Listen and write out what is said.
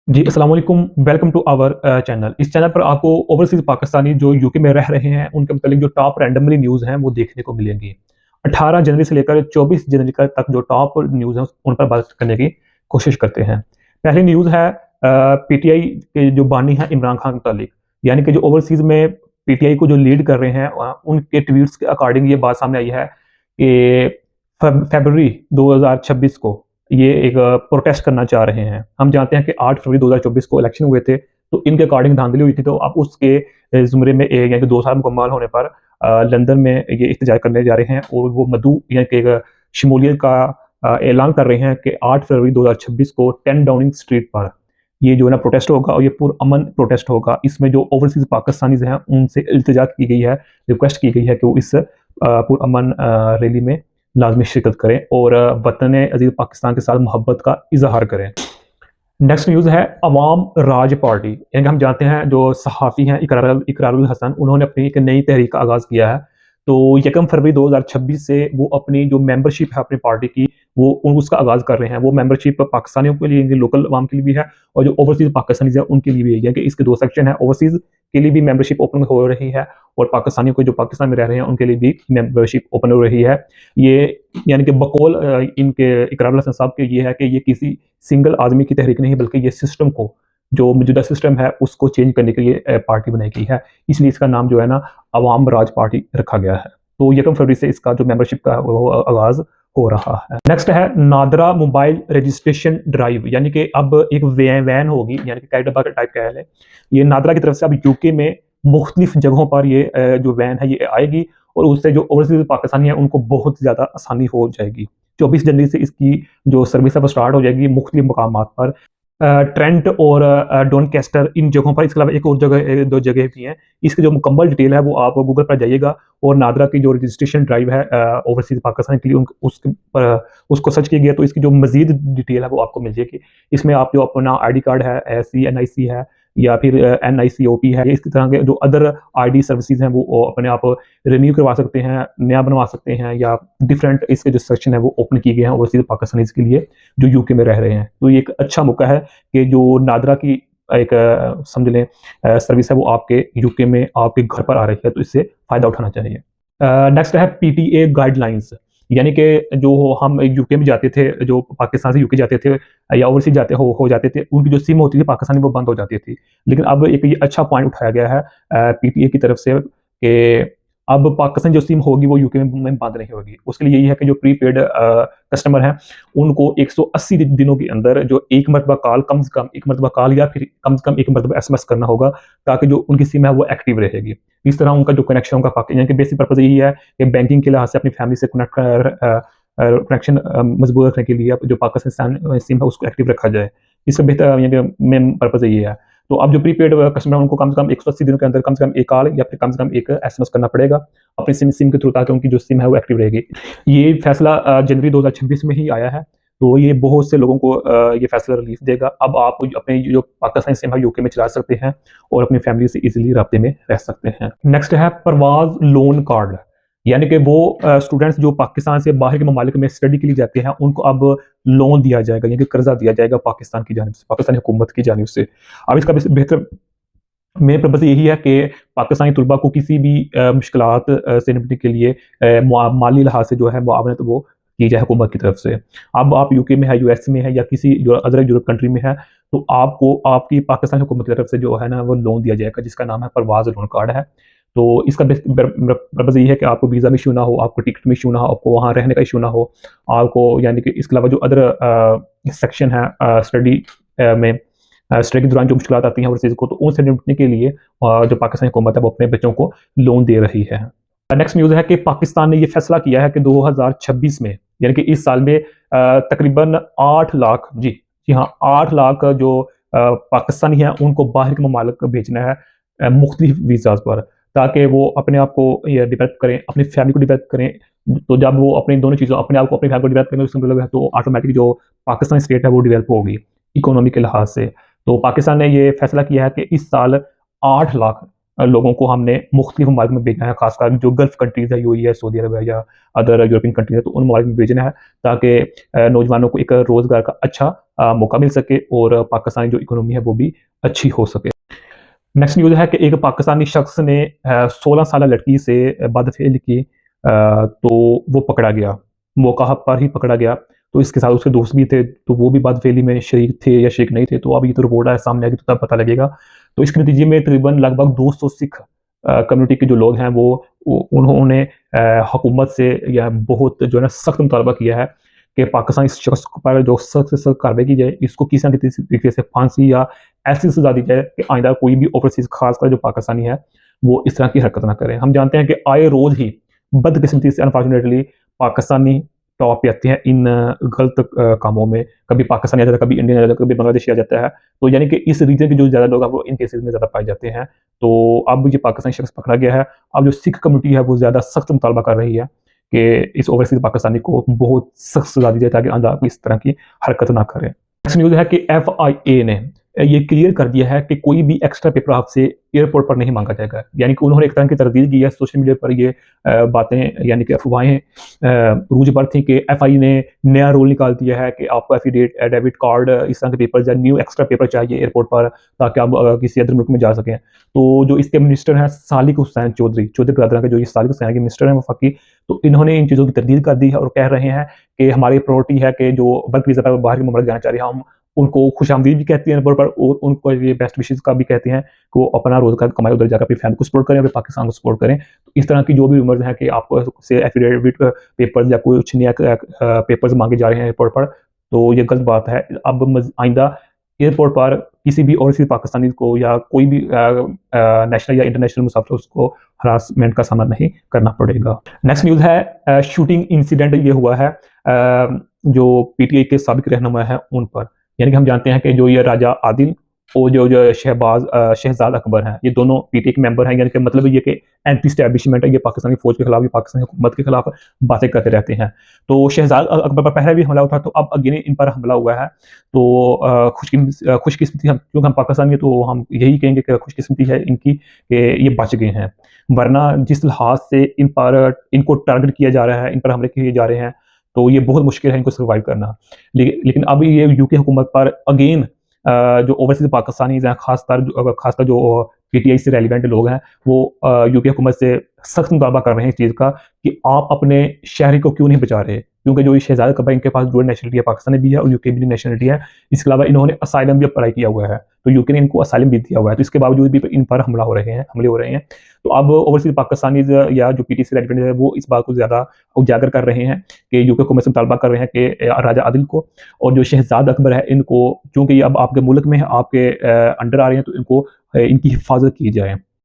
जी, अस्सलाम वालेकुम। Welcome to our channel. इस चैनल पर आपको ओवरसीज़ पाकिस्तानी जो यूके में रह रहे हैं, उनके मुतालिक जो टॉप रैंडमली न्यूज़ हैं, वो देखने को मिलेंगी। 18 जनवरी से लेकर 24 जनवरी तक जो टॉप न्यूज़ हैं, उन पर बात करने की कोशिश करते हैं। पहली न्यूज़ है पीटीआई के जो बानी हैं इमरान खान के मुतालिक, यानी कि जो ओवरसीज़ में पीटीआई को जो लीड कर रहे हैं उनके ट्वीट्स के अकॉर्डिंग ये बात सामने आई है कि फ़रवरी 2026 को ये एक प्रोटेस्ट करना चाह रहे हैं। हम जानते हैं कि 8 फरवरी 2024 को इलेक्शन हुए थे, तो इनके अकॉर्डिंग धांधली हुई थी, तो अब उसके ज़ुमरे में यानी कि 2 साल मुकम्मल होने पर लंदन में ये एहतजाज करने जा रहे हैं और वो मधु यानी कि एक शमूलियत का ऐलान कर रहे हैं कि 8 फरवरी 2026 को 10 डाउनिंग स्ट्रीट पर ये जो है ना प्रोटेस्ट होगा और ये पुरअमन प्रोटेस्ट होगा। इसमें जो ओवरसीज़ पाकिस्तानीज़ हैं, उनसे इल्तिजा की गई है, रिक्वेस्ट की गई है कि वो इस पुरअमन रैली में लाज़मी शिरकत करें और वतन अज़ीज़ पाकिस्तान के साथ मोहब्बत का इज़हार करें। नेक्स्ट न्यूज़ है अवाम राज पार्टी, यानी कि हम जानते हैं जो सहाफ़ी हैं इकरारुल हसन, उन्होंने अपनी एक नई तहरीक का आगाज़ किया है। तो 1 फरवरी 2026 से वो अपनी जो मेंबरशिप है अपनी पार्टी की, वो उसका आगाज़ कर रहे हैं। वो मेंबरशिप पाकिस्तानियों के लिए, लोकल अवाम के लिए भी है और जो ओवरसीज़ पाकिस्तानीज़ हैं उनके लिए भी है, कि इसके 2 सेक्शन हैं। ओवरसीज़ के लिए भी मेंबरशिप ओपन हो रही है और पाकिस्तानियों को जो पाकिस्तान में रह रहे हैं उनके लिए भी मेंबरशिप ओपन हो रही है। ये यानी कि बकौल इनके इकरारुल हसन साहब के ये है कि ये किसी सिंगल आदमी की तहरीक नहीं, बल्कि ये सिस्टम को, जो मौजूदा सिस्टम है उसको चेंज करने के लिए पार्टी बनाई गई है। इसलिए इसका नाम जो है ना अवाम राज पार्टी रखा गया है। तो 1 फरवरी से इसका जो मेंबरशिप का वो आगाज़ हो रहा है। नेक्स्ट है नादरा मोबाइल रजिस्ट्रेशन ड्राइव, यानी कि अब एक वैन होगी, यानी कि कैब टाइप का है। ये नादरा की तरफ से अब यूके में मुख्तलिफ जगहों पर ये जो वैन है ये आएगी और उससे जो ओवरसीज़ पाकिस्तानी हैं उनको बहुत ज़्यादा आसानी हो जाएगी। 24 जनवरी से इसकी जो सर्विस है वो स्टार्ट हो जाएगी मुख्तलिफ मकामात पर। ट्रेंट और डॉनकेस्टर इन जगहों पर, इसके अलावा एक और जगह 2 जगह भी हैं। इसकी जो मुकम्मल डिटेल है वो आप गूगल पर जाइएगा और नादरा की जो रजिस्ट्रेशन ड्राइव है ओवरसीज़ पाकिस्तान के लिए उसको सर्च कीजिए तो इसकी जो मज़ीद डिटेल है वो आपको मिल जाएगी। इसमें आप जो अपना आईडी कार्ड है, CNIC है या फिर NICOP है, इस तरह के जो अदर आईडी सर्विसेज़ हैं वो अपने आप रिन्यू करवा सकते हैं, नया बनवा सकते हैं, या डिफरेंट इसके जो सेक्शन है वो ओपन किए गए हैं ओवरसीज़ पाकिस्तानीज़ के लिए जो यूके में रह रहे हैं। तो ये एक अच्छा मौका है कि जो नादरा की एक समझ लें सर्विस है वो आपके यूके में आपके घर पर आ रही है, तो इससे फ़ायदा उठाना चाहिए। नेक्स्ट है PTA गाइडलाइंस, यानी कि जो हम यूके में जाते थे, जो पाकिस्तान से यूके जाते थे या ओवरसीज़ हो जाते थे, उनकी जो सिम होती थी पाकिस्तानी वो बंद हो जाती थी। लेकिन अब एक ये अच्छा पॉइंट उठाया गया है PTA की तरफ से कि अब पाकिस्तान जो सिम होगी वो यूके में बंद नहीं होगी। उसके लिए यही है कि जो प्रीपेड कस्टमर हैं उनको 180 दिनों के अंदर जो एक मरतबा कॉल, कम से कम एक मरतबा कॉल या फिर कम से कम एक मरतबा SMS करना होगा, ताकि जो उनकी सिम है वो एक्टिव रहेगी। इस तरह उनका जो कनेक्शन होगा, यानी कि बेसिक पर्पज़ यही है कि बैंकिंग के लिहाज से अपनी फैमिली से कनेक्शन मजबूत रखने के लिए जो पाकिस्तान सिम है उसको एक्टिव रखा जाए। इसका बेहतर यानी कि मेन पर्पज़ यही है। तो अब जो प्रीपेड कस्टमर है उनको कम से कम 180 दिनों के अंदर कम से कम 1 कॉल या फिर कम से कम 1 SMS करना पड़ेगा अपनी सिम के थ्रू, ताकि उनकी जो सिम है वो एक्टिव रहेगी। ये फैसला जनवरी 2026 में ही आया है, तो ये बहुत से लोगों को ये फैसला रिलीफ देगा। अब आप अपने जो पाकिस्तानी सिम है यूके में चला सकते हैं और अपनी फैमिली से ईजिली राब्ते में रह सकते हैं। नेक्स्ट है परवाज़ लोन कार्ड, यानी कि वो स्टूडेंट्स जो पाकिस्तान से बाहर के ममालिक में स्टडी के लिए जाते हैं उनको अब लोन दिया जाएगा, यानी कि कर्जा दिया जाएगा पाकिस्तान की जानिब से, पाकिस्तानी हुकूमत की जानिब से। अब इसका बेहतर मेन पर्पज़ यही है कि पाकिस्तानी तलबा को किसी भी मुश्किलात से निपटने के लिए माली लिहाज से जो है मुआवनत वो की जाए हुकूमत की तरफ से। अब आप यूके में है, US में है या किसी जो अदर यूरोप कंट्री में है, तो आपको आपकी पाकिस्तानी हुकूमत की तरफ से जो है ना वो लोन दिया जाएगा, जिसका नाम है परवाज़ लोन कार्ड है। तो इसका पर्पज़ ये है कि आपको वीज़ा में इशू ना हो, आपको टिकट में इशू ना हो, आपको वहाँ रहने का इशू ना हो, आपको यानी कि इसके अलावा जो अदर सेक्शन है स्टडी में स्टडी के दौरान जो मुश्किलात आती हैं ओवरसीज़ को, तो उनसे निपटने के लिए जो पाकिस्तानी हुकूमत है वो अपने बच्चों को लोन दे रही है। नेक्स्ट न्यूज़ है कि पाकिस्तान ने ये फैसला किया है कि 2026 में, यानी कि इस साल में तकरीबन 8 लाख, जी हाँ, 8 लाख जो पाकिस्तानी हैं उनको बाहर के ममालिक भेजना है मुख्तलिफ वीज़ाज़ पर, ताकि वो अपने आप को ये डेवलप करें, अपनी फैमिली को डेवलप करें। तो जब वो अपनी दोनों चीज़ों, अपने आप को, अपनी फैमिली को डेवलप करेंगे, उसका मतलब है तो ऑटोमेटिकली जो पाकिस्तान स्टेट है वो डेवलप होगी इकोनॉमी के लिहाज से। तो पाकिस्तान ने ये फैसला किया है कि इस साल 8 लाख लोगों को हमने मुख्तलिफ ममालिक में भेजना है, खासकर जो गल्फ़ कंट्रीज़ है, यूएई है, सऊदी अरब है या अदर यूरोपियन कंट्रीज़ है, तो उन ममालिक में भेजना है ताकि नौजवानों को एक रोज़गार का अच्छा मौका मिल सके और पाकिस्तानी जो इकोनॉमी है वो भी अच्छी हो सके। नेक्स्ट न्यूज़ है कि एक पाकिस्तानी शख्स ने 16 साला लड़की से बदफ़ेली की, तो वो पकड़ा गया, मौका पर ही पकड़ा गया। तो इसके साथ उसके दोस्त भी थे, तो वो भी बदफ़ेली में शरीक थे या शरीक नहीं थे, तो अब ये तो रिपोर्ट है सामने आएगी तो तब पता लगेगा। तो इसके नतीजे में तकरीबन लगभग 200 सिख कम्युनिटी के जो लोग हैं वो उन्होंने हुकूमत से या बहुत जो है ना सख्त मुतालबा किया है कि पाकिस्तान इस शख्स पर जो सख्त से सख्त कार्रवाई की जाए, इसको किसी न किसी तरीके से फांसी या ऐसी सज़ा दी जाए कि आइंदा कोई भी ओवरसीज़ खासकर जो पाकिस्तानी है, वो इस तरह की हरकत ना करें। हम जानते हैं कि आए रोज़ ही बदकिस्मती से अनफॉर्चुनेटली पाकिस्तानी टॉप पे आते हैं इन गलत कामों में। कभी पाकिस्तानी आ जाता है, कभी इंडियन आ जाता है, कभी बांग्लादेशी आ जाता है। तो यानी कि इस रीजन के जो ज़्यादा लोग हैं वो इन केसेस में ज़्यादा पाए जाते हैं। तो अब ये पाकिस्तानी शख्स पकड़ा गया है। अब जो सिख कम्युनिटी है वो ज़्यादा सख्त मुतालबा कर रही है कि इस ओवरसीज़ पाकिस्तानी को बहुत सख्त सज़ा दी जाए ताकि आइंदा कोई इस तरह की हरकत ना करे। नेक्स्ट न्यूज़ है कि एफआईए ने ये क्लियर कर दिया है कि कोई भी एक्स्ट्रा पेपर आपसे एयरपोर्ट पर नहीं मांगा जाएगा। यानी कि उन्होंने एक तरह की तरदीद की है सोशल मीडिया पर, ये बातें यानी कि अफवाहें रूज पर थी कि एफआई ने नया रूल निकाल दिया है कि आपको डेबिट कार्ड इस तरह के पेपर या न्यू एक्स्ट्रा पेपर चाहिए एयरपोर्ट पर ताकि आप किसी अदर मुल्क में जा सकें। तो जो इसके मिनिस्टर हैं सालिक हुसैन चौधरी बरदरान के जो ये सालिक हुसैन के मिनिस्टर हैं वफाकी, तो इन्होंने इन चीज़ों की तरदीद कर दी है और कह रहे हैं कि हमारी प्रायोरिटी है कि जो वर्क वीज़ा पर बाहर के मुल्क जाना चाह रहे हैं, हम उनको खुशामदीद भी कहते हैं एयरपोर्ट पर और उनको ये बेस्ट विशेज़ का भी कहते हैं कि वो अपना रोज़गार कमाएँ, उधर जाकर अपनी फैमिली को सपोर्ट करें, अपने पाकिस्तान को सपोर्ट करें। तो इस तरह की जो भी रूमर्स हैं कि आपको से एफिडेविट पेपर्स या कुछ नया पेपर्स मांगे जा रहे हैं एयरपोर्ट पर, तो ये गलत बात है। अब आइंदा एयरपोर्ट पर किसी भी ओवरसीज़ पाकिस्तानी को या कोई भी नेशनल या इंटरनेशनल मुसाफिर उसको हरासमेंट का सामना नहीं करना पड़ेगा। नेक्स्ट न्यूज़ है शूटिंग इंसिडेंट ये हुआ है जो पीटीआई के साबिक रहनुमा है उन पर। यानी कि हम जानते हैं कि जो ये राजा आदिल और जो शहजाद अकबर हैं, ये दोनों पीटीआई के मेंबर हैं। यानी कि मतलब ये कि एंटी एस्टैब्लिशमेंट है, ये पाकिस्तानी फौज के खिलाफ, ये पाकिस्तानी हुकूमत के खिलाफ बातें करते रहते हैं। तो शहजाद अकबर पर पहले भी हमला हुआ था, तो अब अगेन इन पर हमला हुआ है। तो खुशकिस्मती हम क्योंकि हम पाकिस्तानी हैं तो हम यही कहेंगे कि खुशकिस्मती है इनकी कि ये बच गए हैं, वरना जिस लिहाज से इनको टारगेट किया जा रहा है, इन पर हमले किए जा रहे हैं, तो ये बहुत मुश्किल है इनको सर्वाइव करना। लेकिन अब ये यूके हुकूमत पर अगेन जो ओवरसीज़ पाकिस्तानीज़ हैं, खासकर जो पीटीआई से रेलिवेंट लोग हैं, वो यूके हुकूमत से सख्त मुतालबा कर रहे हैं इस चीज़ का कि आप अपने शहरी को क्यों नहीं बचा रहे? क्योंकि जो ये शहजाद अकबर इनके पास डुअल नेशनलिटी है, पाकिस्तानी भी है और यूके भी नेशनलिटी है। इसके अलावा इन्होंने असाइलम भी अप्लाई किया हुआ है, तो यूके ने इनको असाइलम भी दिया हुआ है। तो इसके बावजूद भी इन पर हमले हो रहे हैं। तो अब ओवरसीज़ पाकिस्तानीज़ या जो पीटीआई से रेलिवेंट है, वो इस बात को ज़्यादा उजागर कर रहे हैं कि यूके हुकूमत से मुतालबा कर रहे हैं कि राजा आदिल को और जो शहजाद अकबर है इनको, चूँकि ये अब आपके मुल्क में है, आपके अंडर आ रहे हैं, तो इनको इनकी हिफाजत की जाए।